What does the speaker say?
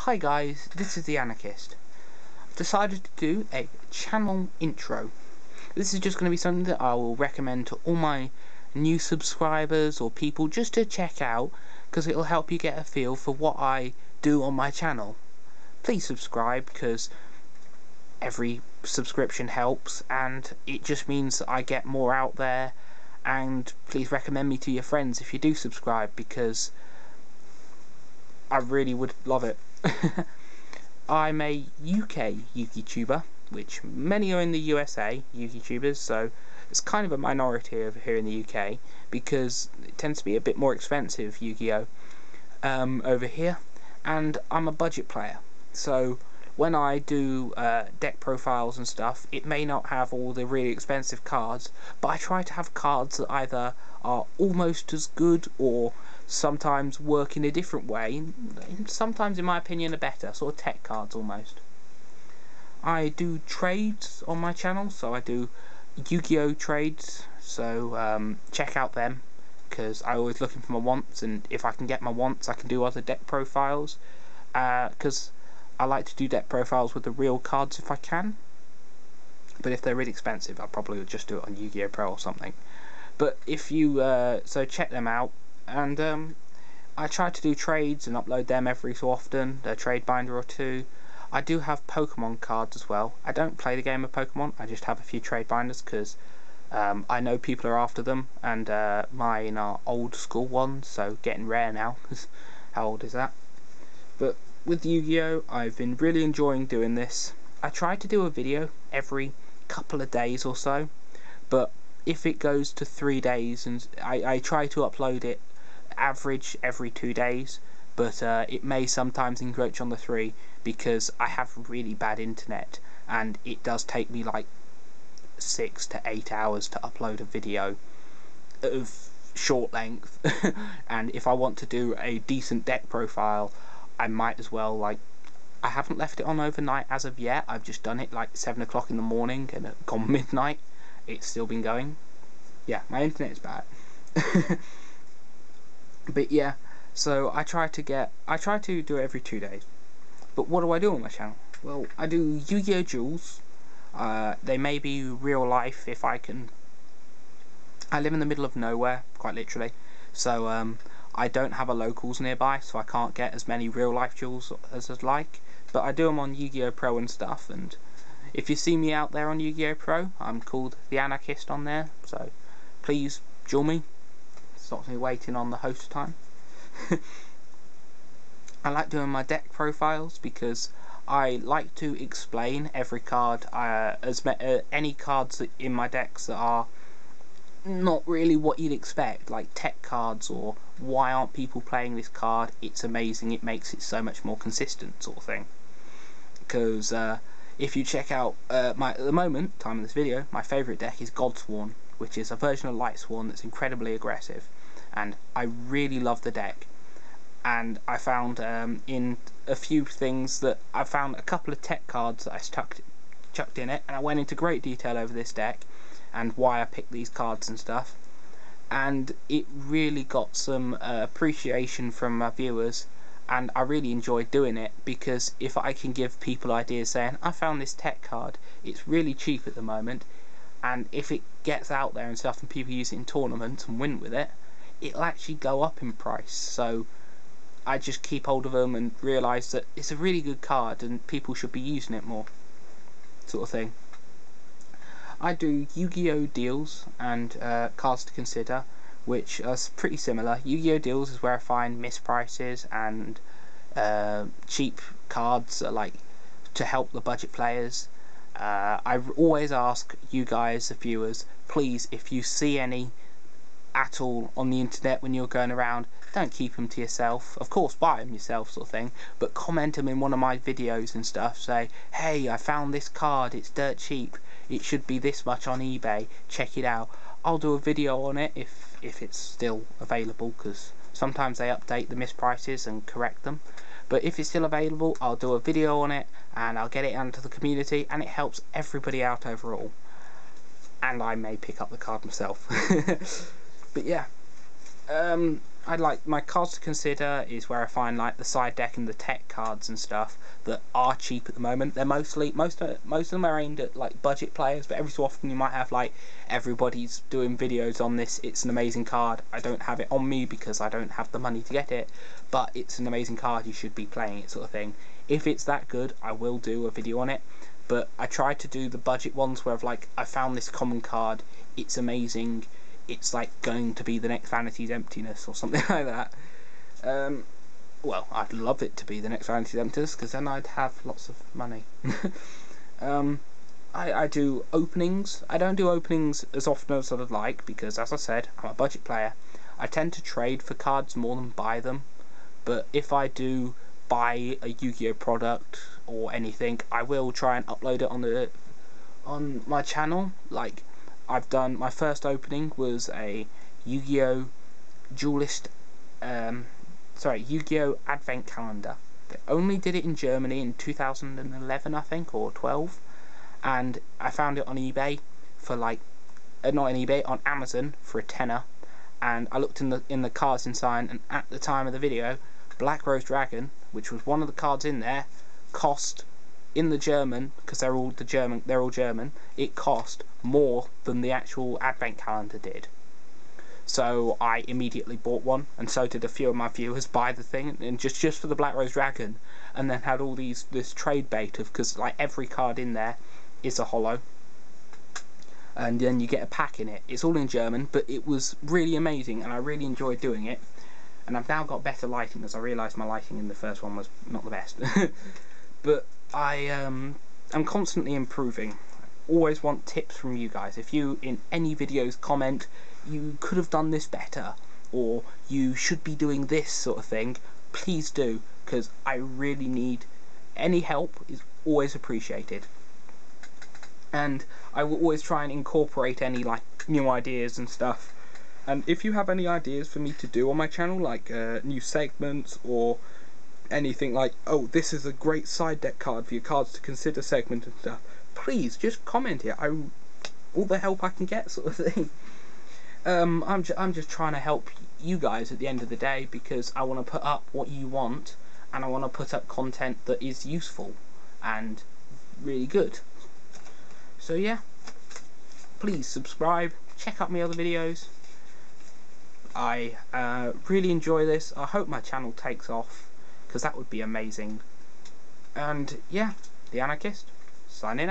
Hi guys, this is the Anarchist. I've decided to do a channel intro. This is just going to be something that I will recommend to all my new subscribers or people just to check out, because it'll help you get a feel for what I do on my channel. Please subscribe, because every subscription helps and it just means that I get more out there. And please recommend me to your friends if you do subscribe, because I really would love it. I'm a UK YouTuber, which many are in the USA, YouTubers, so it's kind of a minority over here in the UK, because it tends to be a bit more expensive, Yu-Gi-Oh! Over here, and I'm a budget player, so when I do deck profiles and stuff, it may not have all the really expensive cards, but I try to have cards that either are almost as good or sometimes work in a different way, sometimes in my opinion are better, sort of tech cards almost. I do trades on my channel, so I do Yu-Gi-Oh! Trades, so check out them, because I'm always looking for my wants, and if I can get my wants I can do other deck profiles, because I like to do deck profiles with the real cards if I can, but if they're really expensive I'll probably just do it on Yu-Gi-Oh! Pro or something. But if you, so check them out, and I try to do trades and upload them every so often, a trade binder or two. I do have Pokemon cards as well. I don't play the game of Pokemon, I just have a few trade binders because I know people are after them, and mine are old school ones, so getting rare now. How old is that? But with Yu-Gi-Oh! I've been really enjoying doing this. I try to do a video every couple of days or so, but if it goes to 3 days, and I try to upload it average every 2 days, but it may sometimes encroach on the 3 because I have really bad internet, and it does take me like 6 to 8 hours to upload a video of short length. And if I want to do a decent deck profile, I might as well, like, I haven't left it on overnight as of yet, I've just done it like 7 o'clock in the morning and gone midnight, it's still been going. Yeah, my internet is bad. But yeah, so I try to do it every 2 days. But what do I do on my channel? Well, I do Yu-Gi-Oh! Duels. They may be real life if I can. I live in the middle of nowhere, quite literally, so I don't have a locals nearby, so I can't get as many real life duels as I'd like. But I do them on Yu-Gi-Oh! Pro and stuff, and if you see me out there on Yu-Gi-Oh! Pro, I'm called the Anarchist on there, so please join me. Stops me waiting on the host time. I like doing my deck profiles because I like to explain every card, any cards in my decks that are not really what you'd expect, like tech cards or why aren't people playing this card, it's amazing, it makes it so much more consistent sort of thing. Because if you check out at the moment, time of this video, my favourite deck is Godsworn, which is a version of Lightsworn that's incredibly aggressive, and I really love the deck. And I found in a few things that I found a couple of tech cards that I chucked in it, and I went into great detail over this deck and why I picked these cards and stuff, and it really got some appreciation from my viewers, and I really enjoyed doing it, because if I can give people ideas saying, I found this tech card, it's really cheap at the moment, and if it gets out there and stuff and people use it in tournaments and win with it, it'll actually go up in price. So I just keep hold of them and realise that it's a really good card and people should be using it more, sort of thing. I do Yu-Gi-Oh! Deals and cards to consider, which are pretty similar. Yu-Gi-Oh! Deals is where I find misprices and cheap cards like to help the budget players. I always ask you guys, the viewers, please, if you see any at all on the internet when you're going around, don't keep them to yourself. Of course, buy them yourself, sort of thing, but comment them in one of my videos and stuff. Say, hey, I found this card, it's dirt cheap, it should be this much on eBay, check it out. I'll do a video on it if it's still available, because sometimes they update the misprices and correct them. But if it's still available, I'll do a video on it and I'll get it out to the community, and it helps everybody out overall. And I may pick up the card myself. But yeah, I like my cards to consider is where I find like the side deck and the tech cards and stuff that are cheap at the moment. They're most of them are aimed at like budget players, but every so often you might have like everybody's doing videos on this. It's an amazing card. I don't have it on me because I don't have the money to get it, but it's an amazing card. You should be playing it, sort of thing. If it's that good, I will do a video on it. But I tried to do the budget ones where I've like I found this common card. It's amazing. It's like going to be the next Vanity's Emptiness or something like that. Well, I'd love it to be the next Vanity's Emptiness because then I'd have lots of money. I do openings. I don't do openings as often as I'd like because, as I said, I'm a budget player. I tend to trade for cards more than buy them. But if I do buy a Yu-Gi-Oh product or anything, I will try and upload it on my channel. Like, I've done, my first opening was a Yu-Gi-Oh Duelist, Yu-Gi-Oh Advent Calendar. They only did it in Germany in 2011, I think, or 12, and I found it on eBay for like, not on eBay, on Amazon for a tenner, and I looked in the cards inside, and at the time of the video, Black Rose Dragon, which was one of the cards in there, cost, in the German, because they're all German, it cost more than the actual Advent Calendar did. So I immediately bought one, and so did a few of my viewers buy the thing, and just for the Black Rose Dragon, and then had all this trade bait of, because like every card in there is a holo, and then you get a pack in it. It's all in German, but it was really amazing, and I really enjoyed doing it. And I've now got better lighting, as I realised my lighting in the first one was not the best. But I'm constantly improving. Always want tips from you guys. If you in any videos comment you could have done this better, or you should be doing this sort of thing, please do, because I really need any help. Is always appreciated, and I will always try and incorporate any like new ideas and stuff. And if you have any ideas for me to do on my channel, like new segments or anything like, oh, this is a great side deck card for your cards to consider segment and stuff, please just comment here. All the help I can get, sort of thing. I'm just trying to help you guys at the end of the day, because I want to put up what you want, and I want to put up content that is useful and really good. So yeah, please subscribe, check out my other videos. I really enjoy this. I hope my channel takes off, because that would be amazing. And yeah, the Anarchist, signing out.